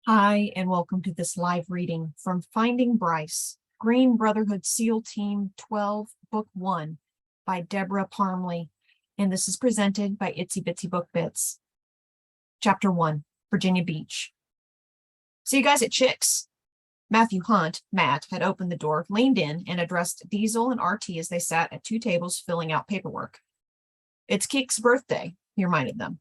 Hi, and welcome to this live reading from Finding Bryce, Green Brotherhood SEAL Team 12, Book 1 by Debra Parmley, and this is presented by Itsy Bitsy Book Bits. Chapter 1, Virginia Beach. See you guys at Chick's. Matthew Hunt, Matt, had opened the door, leaned in, and addressed Deisel and RT as they sat at two tables filling out paperwork. It's Keek's birthday, he reminded them.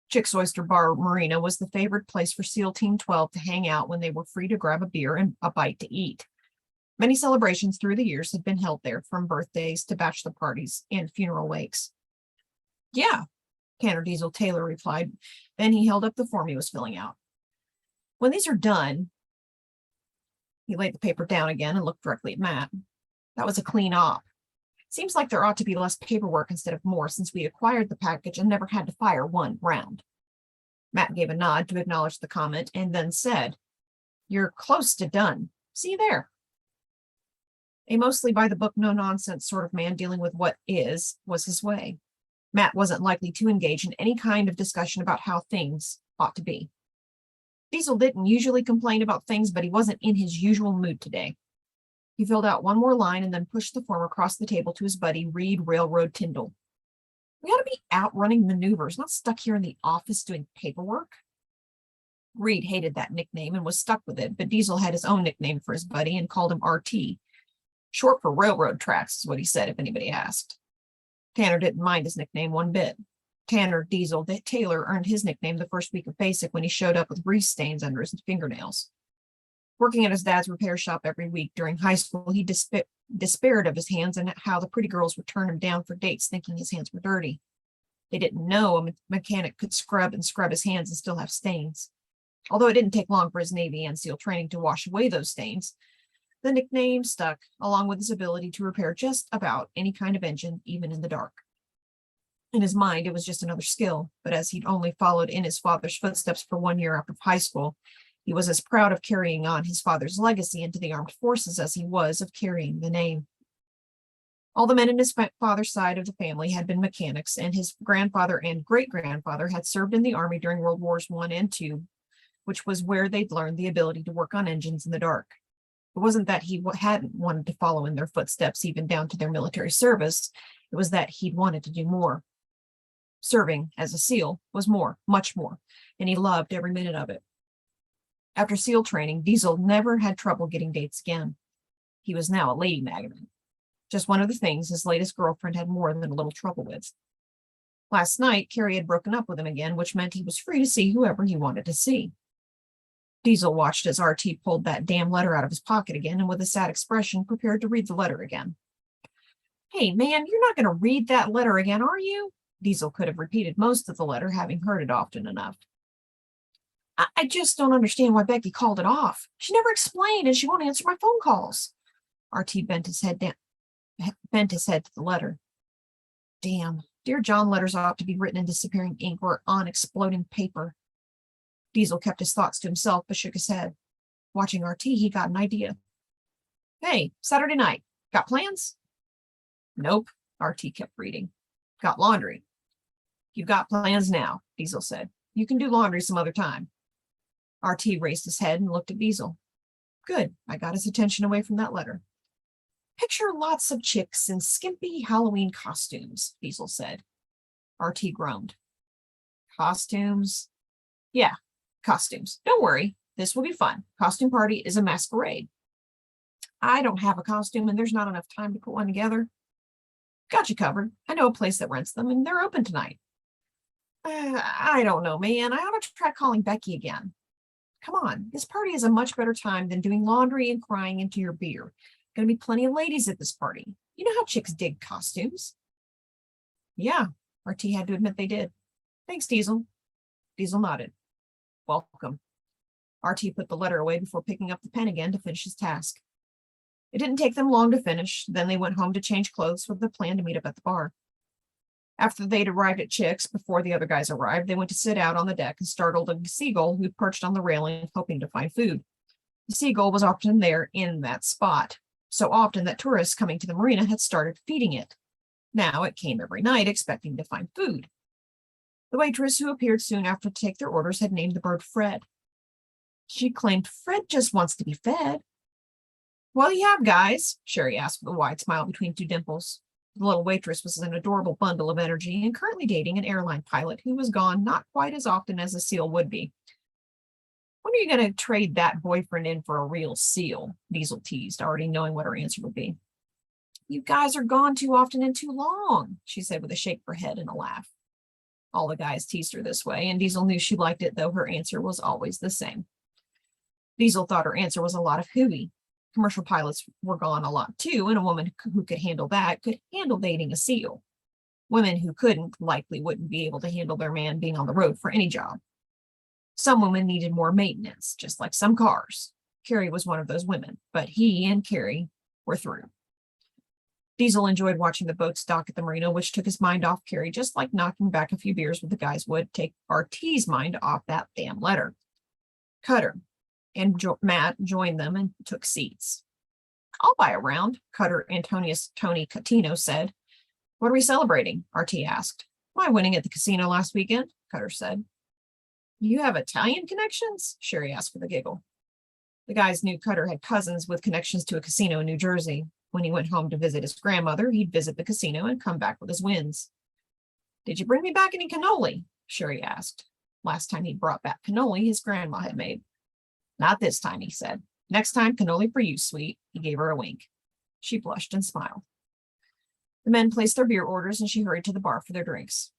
Chick's Oyster Bar Marina was the favorite place for SEAL Team 12 to hang out when they were free to grab a beer and a bite to eat. Many celebrations through the years had been held there, from birthdays to bachelor parties and funeral wakes. Yeah, Tanner Deisel Taylor replied. Then he held up the form he was filling out. When these are done, he laid the paper down again and looked directly at Matt. That was a clean op. Seems like there ought to be less paperwork instead of more, since we acquired the package and never had to fire one round. Matt gave a nod to acknowledge the comment and then said, "You're close to done. See you there." A mostly by-the-book, no-nonsense sort of man dealing with what was his way. Matt wasn't likely to engage in any kind of discussion about how things ought to be. Deisel didn't usually complain about things, but he wasn't in his usual mood today. He filled out one more line and then pushed the form across the table to his buddy, Reed Railroad Tyndall. We ought to be out running maneuvers, not stuck here in the office doing paperwork. Reed hated that nickname and was stuck with it, but Deisel had his own nickname for his buddy and called him RT. Short for railroad tracks is what he said if anybody asked. Tanner didn't mind his nickname one bit. Tanner Deisel Taylor earned his nickname the first week of basic when he showed up with grease stains under his fingernails. Working at his dad's repair shop every week during high school, he despaired of his hands and how the pretty girls would turn him down for dates thinking his hands were dirty. They didn't know a mechanic could scrub his hands and still have stains. Although it didn't take long for his Navy and SEAL training to wash away those stains, the nickname stuck, along with his ability to repair just about any kind of engine, even in the dark. In his mind, it was just another skill, but as he'd only followed in his father's footsteps for 1 year after high school, he was as proud of carrying on his father's legacy into the armed forces as he was of carrying the name. All the men in his father's side of the family had been mechanics, and his grandfather and great-grandfather had served in the Army during World Wars I and II, which was where they'd learned the ability to work on engines in the dark. It wasn't that he hadn't wanted to follow in their footsteps, even down to their military service. It was that he'd wanted to do more. Serving as a SEAL was more, much more, and he loved every minute of it. After SEAL training, Deisel never had trouble getting dates again. He was now a lady magnet. Just one of the things his latest girlfriend had more than a little trouble with. Last night, Carrie had broken up with him again, which meant he was free to see whoever he wanted to see. Deisel watched as RT pulled that damn letter out of his pocket again and with a sad expression prepared to read the letter again. "Hey, man, you're not going to read that letter again, are you?" Deisel could have repeated most of the letter, having heard it often enough. I just don't understand why Becky called it off. She never explained, and she won't answer my phone calls." RT bent his head to the letter. Damn, Dear John letters ought to be written in disappearing ink or on exploding paper. Deisel kept his thoughts to himself, but shook his head. Watching RT, he got an idea. "Hey, Saturday night. Got plans?" "Nope," RT kept reading. "Got laundry." "You've got plans now," Deisel said. "You can do laundry some other time." RT raised his head and looked at Deisel. Good, I got his attention away from that letter. "Picture lots of chicks in skimpy Halloween costumes," Deisel said. RT groaned. "Costumes?" "Yeah, costumes. Don't worry, this will be fun. Costume party is a masquerade." "I don't have a costume and there's not enough time to put one together." "Got you covered. I know a place that rents them and they're open tonight." I don't know, man. I ought to try calling Becky again." "Come on, this party is a much better time than doing laundry and crying into your beer. Going to be plenty of ladies at this party. You know how chicks dig costumes." "Yeah," RT had to admit they did. "Thanks, Deisel." Deisel nodded. "Welcome." RT put the letter away before picking up the pen again to finish his task. It didn't take them long to finish. Then they went home to change clothes with the plan to meet up at the bar. After they'd arrived at Chick's, before the other guys arrived, they went to sit out on the deck and startled a seagull who perched on the railing, hoping to find food. The seagull was often there in that spot, so often that tourists coming to the marina had started feeding it. Now it came every night, expecting to find food. The waitress, who appeared soon after to take their orders, had named the bird Fred. She claimed Fred just wants to be fed. What do you have, guys? Sherry asked with a wide smile between two dimples. The little waitress was an adorable bundle of energy and currently dating an airline pilot who was gone not quite as often as a seal would be. When are you going to trade that boyfriend in for a real seal? Deisel teased, already knowing what her answer would be. You guys are gone too often and too long, she said with a shake of her head and a laugh. All the guys teased her this way, and Deisel knew she liked it, though her answer was always the same. Deisel thought her answer was a lot of hooey. Commercial pilots were gone a lot too, and a woman who could handle that could handle dating a seal. Women who couldn't likely wouldn't be able to handle their man being on the road for any job. Some women needed more maintenance, just like some cars. Carrie was one of those women, but he and Carrie were through. Deisel enjoyed watching the boats dock at the marina, which took his mind off Carrie, just like knocking back a few beers with the guys would take RT's mind off that damn letter. Cutter and Matt joined them and took seats. I'll buy a round, Cutter Antonius Tony Catino said. What are we celebrating? RT asked. My winning at the casino last weekend, Cutter said. You have Italian connections? Sherry asked with a giggle. The guys knew Cutter had cousins with connections to a casino in New Jersey. When he went home to visit his grandmother, he'd visit the casino and come back with his wins. Did you bring me back any cannoli? Sherry asked. Last time he brought back cannoli his grandma had made. Not this time, he said. Next time, cannoli for you, sweet. He gave her a wink. She blushed and smiled. The men placed their beer orders and she hurried to the bar for their drinks.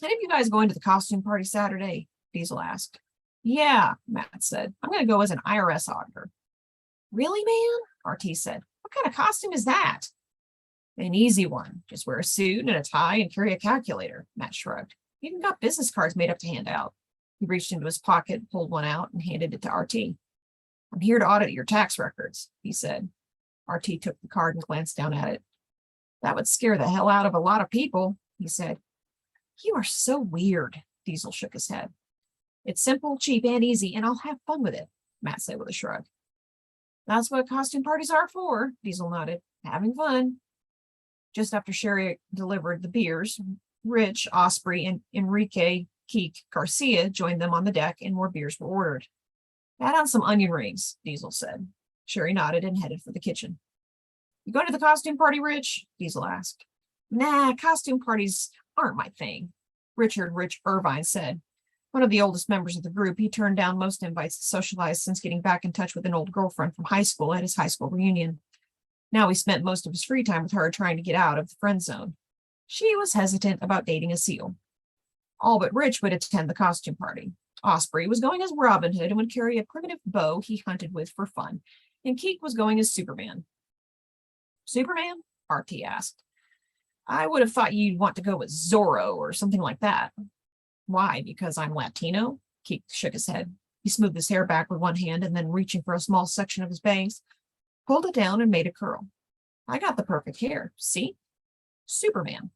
Any of you guys going to the costume party Saturday? Deisel asked. Yeah, Matt said. I'm going to go as an IRS auditor. Really, man? RT said. What kind of costume is that? An easy one. Just wear a suit and a tie and carry a calculator, Matt shrugged. He even got business cards made up to hand out. He reached into his pocket, pulled one out, and handed it to RT. I'm here to audit your tax records, he said. RT took the card and glanced down at it. That would scare the hell out of a lot of people, he said. You are so weird, Deisel shook his head. It's simple, cheap, and easy, and I'll have fun with it, Matt said with a shrug. That's what costume parties are for, Deisel nodded. Having fun. Just after Sherry delivered the beers, Rich, Osprey, and Enrique Keek Garcia joined them on the deck, and more beers were ordered. Add on some onion rings, Deisel said. Sherry nodded and headed for the kitchen. You going to the costume party, Rich? Deisel asked. Nah, costume parties aren't my thing, Richard Rich Irvine said. One of the oldest members of the group, he turned down most invites to socialize since getting back in touch with an old girlfriend from high school at his high school reunion. Now he spent most of his free time with her trying to get out of the friend zone. She was hesitant about dating a seal. All but Rich would attend the costume party. Osprey was going as Robin Hood and would carry a primitive bow he hunted with for fun, and Keek was going as Superman. Superman? RT asked. I would have thought you'd want to go with Zorro or something like that. Why? Because I'm Latino? Keek shook his head. He smoothed his hair back with one hand and then, reaching for a small section of his bangs, pulled it down and made a curl. I got the perfect hair. See? Superman.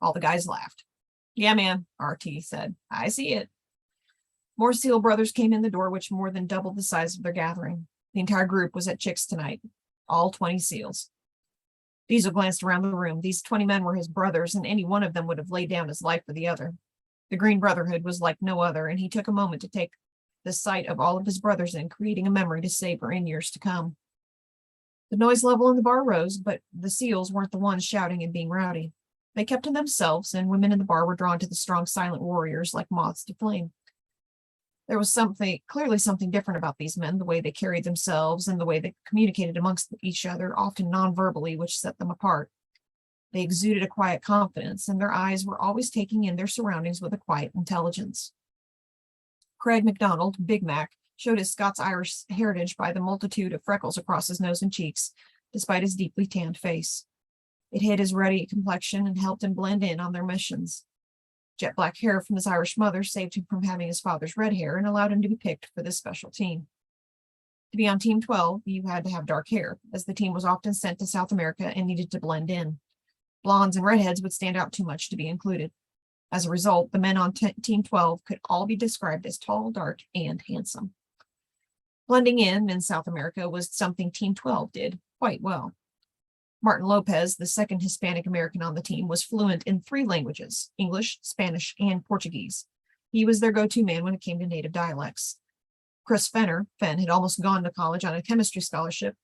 All the guys laughed. Yeah, man, RT said. I see it. More Seal brothers came in the door, which more than doubled the size of their gathering. The entire group was at Chick's tonight. All 20 Seals. Deisel glanced around the room. These 20 men were his brothers, and any one of them would have laid down his life for the other. The Green Brotherhood was like no other, and he took a moment to take the sight of all of his brothers in, creating a memory to savor in years to come. The noise level in the bar rose, but the Seals weren't the ones shouting and being rowdy. They kept to themselves, and women in the bar were drawn to the strong, silent warriors like moths to flame. There was clearly something different about these men, the way they carried themselves and the way they communicated amongst each other, often non-verbally, which set them apart. They exuded a quiet confidence, and their eyes were always taking in their surroundings with a quiet intelligence. Craig MacDonald, Big Mac, showed his Scots-Irish heritage by the multitude of freckles across his nose and cheeks, despite his deeply tanned face. It hid his ruddy complexion and helped him blend in on their missions. Jet black hair from his Irish mother saved him from having his father's red hair and allowed him to be picked for this special team. To be on Team 12, you had to have dark hair, as the team was often sent to South America and needed to blend in. Blondes and redheads would stand out too much to be included. As a result, the men on Team 12 could all be described as tall, dark, and handsome. Blending in South America was something Team 12 did quite well. Martin Lopez, the second Hispanic American on the team, was fluent in 3 languages, English, Spanish, and Portuguese. He was their go-to man when it came to native dialects. Chris Fenn had almost gone to college on a chemistry scholarship,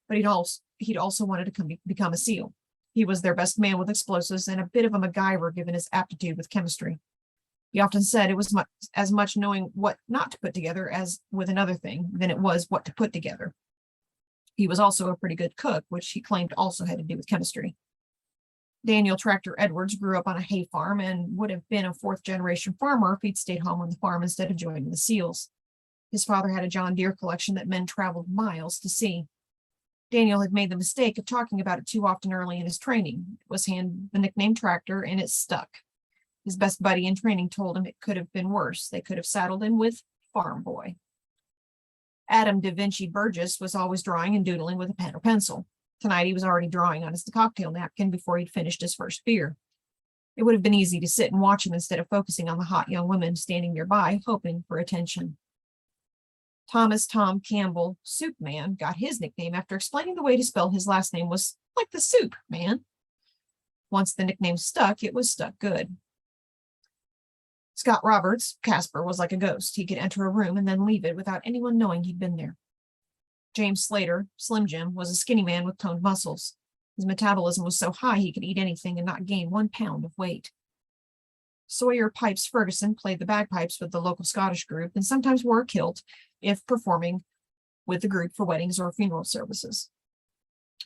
but he'd also wanted to become a SEAL. He was their best man with explosives and a bit of a MacGyver given his aptitude with chemistry. He often said it was as much knowing what not to put together as with another thing than it was what to put together. He was also a pretty good cook, which he claimed also had to do with chemistry. Daniel Tractor Edwards grew up on a hay farm and would have been a fourth-generation farmer if he'd stayed home on the farm instead of joining the SEALs. His father had a John Deere collection that men traveled miles to see. Daniel had made the mistake of talking about it too often early in his training. It was handed the nickname Tractor, and it stuck. His best buddy in training told him it could have been worse. They could have saddled him with Farm Boy. Adam Da Vinci Burgess was always drawing and doodling with a pen or pencil. Tonight he was already drawing on his cocktail napkin before he'd finished his first beer. It would have been easy to sit and watch him instead of focusing on the hot young women standing nearby, hoping for attention. Thomas Tom Campbell, Soup Man, got his nickname after explaining the way to spell his last name was like the soup, man. Once the nickname stuck, it was stuck good. Scott Roberts, Casper, was like a ghost. He could enter a room and then leave it without anyone knowing he'd been there. James Slater, Slim Jim, was a skinny man with toned muscles. His metabolism was so high he could eat anything and not gain 1 pound of weight. Sawyer Pipes Ferguson played the bagpipes with the local Scottish group and sometimes wore a kilt if performing with the group for weddings or funeral services.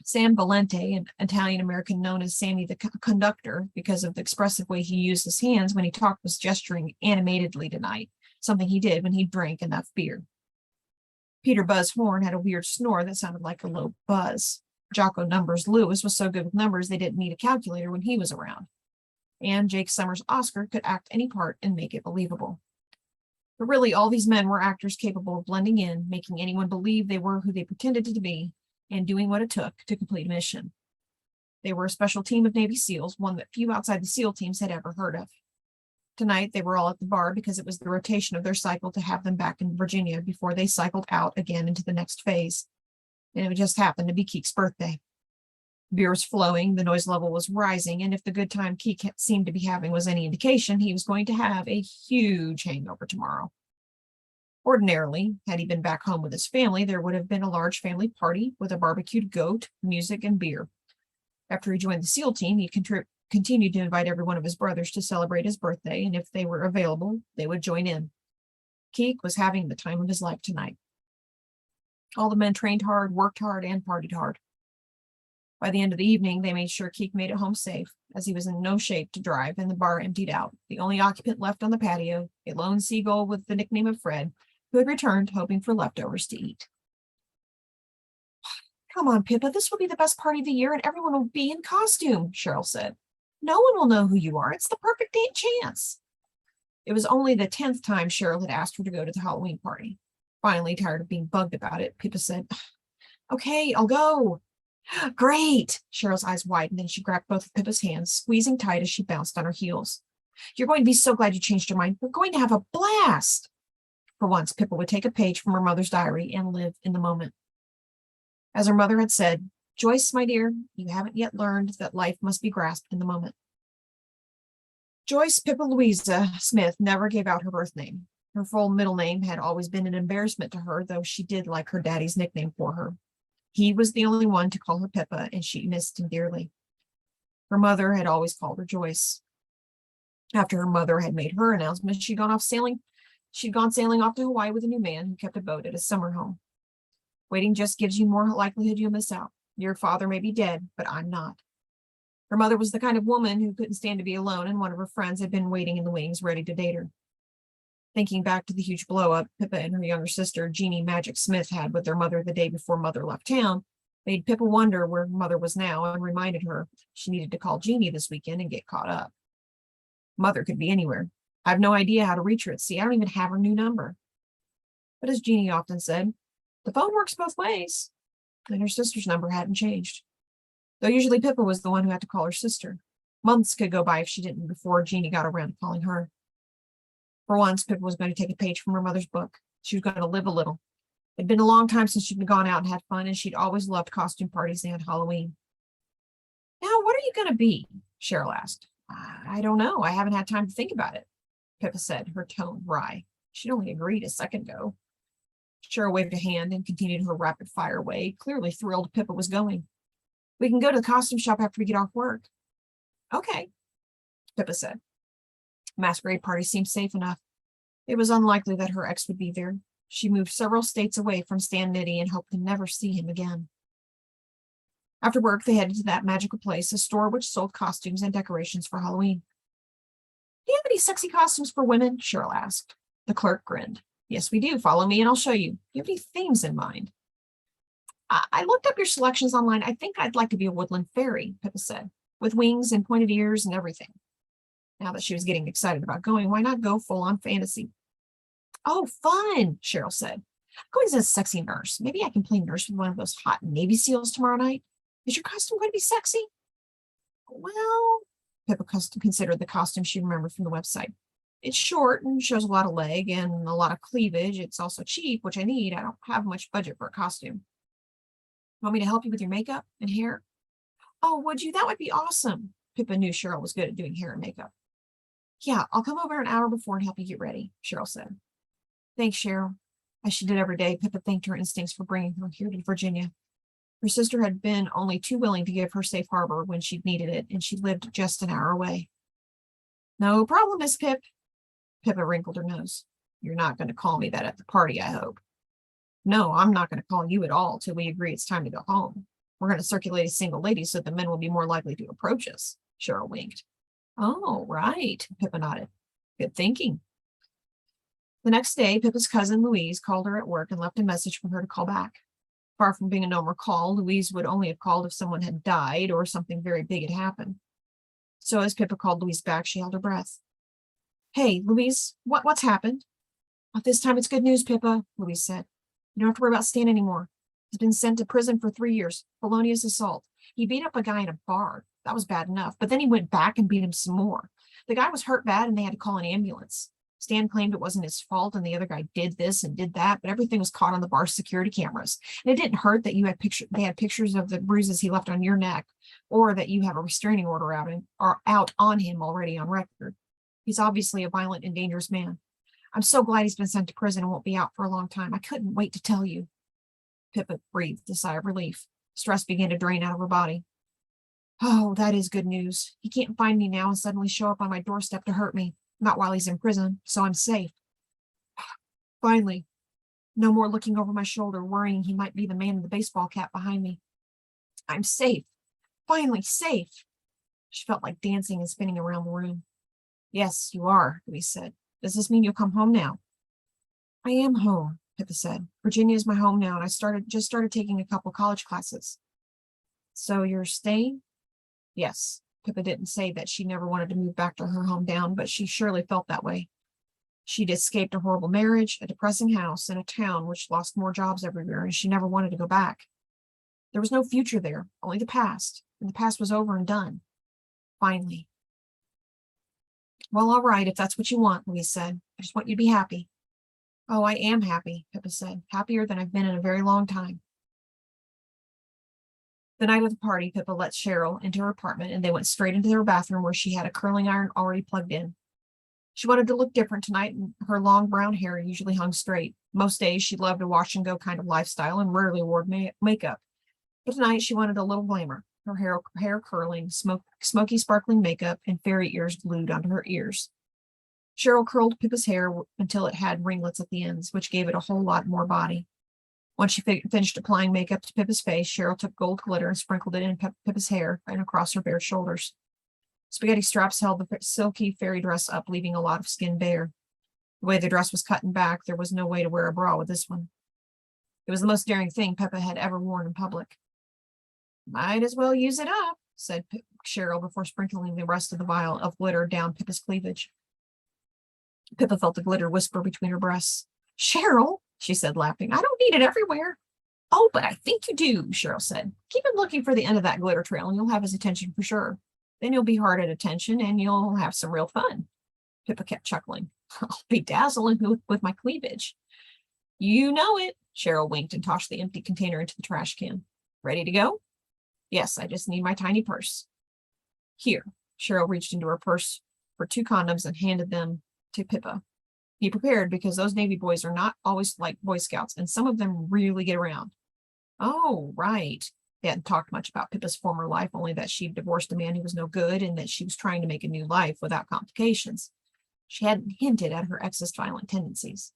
Sam Valente, an Italian-American known as Sammy the Conductor because of the expressive way he used his hands when he talked, was gesturing animatedly tonight, something he did when he drank enough beer. Peter Buzz Horn had a weird snore that sounded like a low buzz. Jocko Numbers Lewis was so good with numbers they didn't need a calculator when he was around. And Jake Summers Oscar could act any part and make it believable. But really, all these men were actors capable of blending in, making anyone believe they were who they pretended to be, and doing what it took to complete a mission. They were a special team of Navy SEALs, one that few outside the SEAL teams had ever heard of. Tonight, they were all at the bar because it was the rotation of their cycle to have them back in Virginia before they cycled out again into the next phase. And it just happened to be Keek's birthday. Beer was flowing, the noise level was rising, and if the good time Keek seemed to be having was any indication, he was going to have a huge hangover tomorrow. Ordinarily, had he been back home with his family, there would have been a large family party with a barbecued goat, music, and beer. After he joined the SEAL team, he continued to invite every one of his brothers to celebrate his birthday, and if they were available, they would join in. Keek was having the time of his life tonight. All the men trained hard, worked hard, and partied hard. By the end of the evening, they made sure Keek made it home safe, as he was in no shape to drive, and the bar emptied out. The only occupant left on the patio, a lone seagull with the nickname of Fred, who had returned hoping for leftovers to eat. Come on, Pippa, this will be the best party of the year, and everyone will be in costume, Cheryl said. No one will know who you are. It's the perfect chance. It was only the 10th time Cheryl had asked her to go to the Halloween party. Finally, tired of being bugged about it, Pippa said, "Okay, I'll go." Great! Cheryl's eyes widened, and she grabbed both of Pippa's hands, squeezing tight as she bounced on her heels. You're going to be so glad you changed your mind. We're going to have a blast. For once, Pippa would take a page from her mother's diary and live in the moment. As her mother had said, Joyce, my dear, you haven't yet learned that life must be grasped in the moment. Joyce Pippa Louisa Smith never gave out her birth name. Her full middle name had always been an embarrassment to her, though she did like her daddy's nickname for her. He was the only one to call her Pippa, and she missed him dearly. Her mother had always called her Joyce. After her mother had made her announcement, she'd gone sailing off to Hawaii with a new man who kept a boat at his summer home. Waiting just gives you more likelihood you'll miss out. Your father may be dead, but I'm not. Her mother was the kind of woman who couldn't stand to be alone, and one of her friends had been waiting in the wings, ready to date her. Thinking back to the huge blow-up Pippa and her younger sister, Jeannie Magic Smith, had with their mother the day before Mother left town, made Pippa wonder where Mother was now and reminded her she needed to call Jeannie this weekend and get caught up. Mother could be anywhere. I have no idea how to reach her at sea. I don't even have her new number. But as Jeannie often said, the phone works both ways, and her sister's number hadn't changed. Though usually Pippa was the one who had to call her sister. Months could go by if she didn't before Jeannie got around to calling her. For once, Pippa was going to take a page from her mother's book. She was going to live a little. It'd been a long time since she'd gone out and had fun, and she'd always loved costume parties and Halloween. Now, what are you going to be? Cheryl asked. I don't know. I haven't had time to think about it, Pippa said, her tone wry. She'd only agreed a second ago. Cheryl waved a hand and continued her rapid-fire way, clearly thrilled Pippa was going. We can go to the costume shop after we get off work. Okay, Pippa said. Masquerade party seemed safe enough. It was unlikely that her ex would be there. She moved several states away from Stan Nitty and hoped to never see him again. After work, they headed to that magical place, a store which sold costumes and decorations for Halloween. Do you have any sexy costumes for women? Cheryl asked. The clerk grinned. Yes, we do. Follow me and I'll show you. Do you have any themes in mind? I looked up your selections online. I think I'd like to be a woodland fairy, Pippa said, with wings and pointed ears and everything. Now that she was getting excited about going, why not go full on fantasy? Oh, fun, Cheryl said. I'm going as a sexy nurse. Maybe I can play nurse with one of those hot Navy SEALs tomorrow night. Is your costume going to be sexy? Well, Pippa considered the costume she remembered from the website. It's short and shows a lot of leg and a lot of cleavage. It's also cheap, which I need. I don't have much budget for a costume. Want me to help you with your makeup and hair? Oh, would you? That would be awesome. Pippa knew Cheryl was good at doing hair and makeup. Yeah, I'll come over an hour before and help you get ready, Cheryl said. Thanks, Cheryl. As she did every day, Pippa thanked her instincts for bringing her here to Virginia. Her sister had been only too willing to give her safe harbor when she'd needed it, and she lived just an hour away. No problem, Miss Pip. Pippa wrinkled her nose. You're not going to call me that at the party, I hope. No, I'm not going to call you at all till we agree it's time to go home. We're going to circulate as single ladies so the men will be more likely to approach us. Cheryl winked. Oh, right, Pippa nodded. Good thinking. The next day, Pippa's cousin Louise called her at work and left a message for her to call back. Far from being a normal call, Louise would only have called if someone had died or something very big had happened. So as Pippa called Louise back, she held her breath. Hey, Louise, what's happened? This time it's good news, Pippa, Louise said. You don't have to worry about Stan anymore. He's been sent to prison for 3 years, felonious assault. He beat up a guy in a bar. That was bad enough, but then he went back and beat him some more. The guy was hurt bad and they had to call an ambulance. Stan claimed it wasn't his fault and the other guy did this and did that, but everything was caught on the bar's security cameras. And it didn't hurt that they had pictures of the bruises he left on your neck, or that you have a restraining order out on him already on record. He's obviously a violent and dangerous man. I'm so glad he's been sent to prison and won't be out for a long time. I couldn't wait to tell you. Pippa breathed a sigh of relief. Stress began to drain out of her body. Oh, that is good news. He can't find me now and suddenly show up on my doorstep to hurt me. Not while he's in prison, so I'm safe. Finally, no more looking over my shoulder, worrying he might be the man in the baseball cap behind me. I'm safe. Finally safe. She felt like dancing and spinning around the room. Yes, you are, Louise said. Does this mean you'll come home now? I am home, Pippa said. Virginia is my home now, and I just started taking a couple college classes. So you're staying? Yes. Pippa didn't say that she never wanted to move back to her hometown, but she surely felt that way. She'd escaped a horrible marriage, a depressing house, and a town which lost more jobs everywhere, and she never wanted to go back. There was no future there, only the past, and the past was over and done. Finally. Well, all right, if that's what you want, Louise said. I just want you to be happy. Oh, I am happy, Pippa said. Happier than I've been in a very long time. The night of the party, Pippa let Cheryl into her apartment, and they went straight into her bathroom where she had a curling iron already plugged in. She wanted to look different tonight, and her long brown hair usually hung straight. Most days she loved a wash-and-go kind of lifestyle and rarely wore makeup. But tonight she wanted a little glamour. Her hair curling, smoky sparkling makeup, and fairy ears glued onto her ears. Cheryl curled Pippa's hair until it had ringlets at the ends, which gave it a whole lot more body. Once she finished applying makeup to Pippa's face, Cheryl took gold glitter and sprinkled it in Pippa's hair and across her bare shoulders. Spaghetti straps held the silky fairy dress up, leaving a lot of skin bare. The way the dress was cut in back, there was no way to wear a bra with this one. It was the most daring thing Pippa had ever worn in public. Might as well use it up, said Cheryl before sprinkling the rest of the vial of glitter down Pippa's cleavage. Pippa felt the glitter whisper between her breasts. Cheryl, she said, laughing, I don't need it everywhere. Oh, but I think you do, Cheryl said. Keep him looking for the end of that glitter trail and you'll have his attention for sure. Then you'll be hard at attention and you'll have some real fun. Pippa kept chuckling. I'll be dazzling with my cleavage. You know it, Cheryl winked and tossed the empty container into the trash can. Ready to go? Yes, I just need my tiny purse. Here, Cheryl reached into her purse for 2 condoms and handed them to Pippa. Be prepared because those Navy boys are not always like Boy Scouts, and some of them really get around. Oh, right. They hadn't talked much about Pippa's former life, only that she'd divorced a man who was no good and that she was trying to make a new life without complications. She hadn't hinted at her ex's violent tendencies.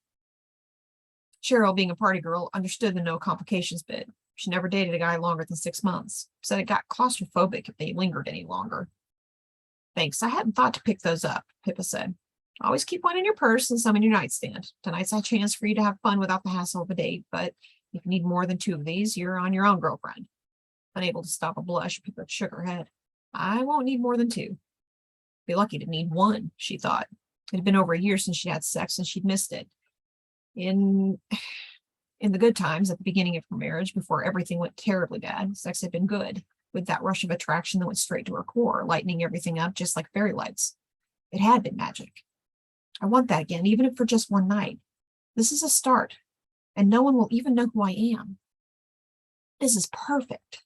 Cheryl, being a party girl, understood the no complications bit. She never dated a guy longer than 6 months. Said it got claustrophobic if they lingered any longer. Thanks, I hadn't thought to pick those up, Pippa said. Always keep one in your purse and some in your nightstand. Tonight's a chance for you to have fun without the hassle of a date, but if you need more than 2 of these, you're on your own, girlfriend. Unable to stop a blush, Pippa shook her head. I won't need more than 2. Be lucky to need 1, she thought. It had been over a year since she had sex and she'd missed it. In the good times at the beginning of her marriage, before everything went terribly bad, sex had been good, with that rush of attraction that went straight to her core, lightening everything up just like fairy lights. It had been magic. I want that again, even if for just one night. This is a start, and no one will even know who I am. This is perfect.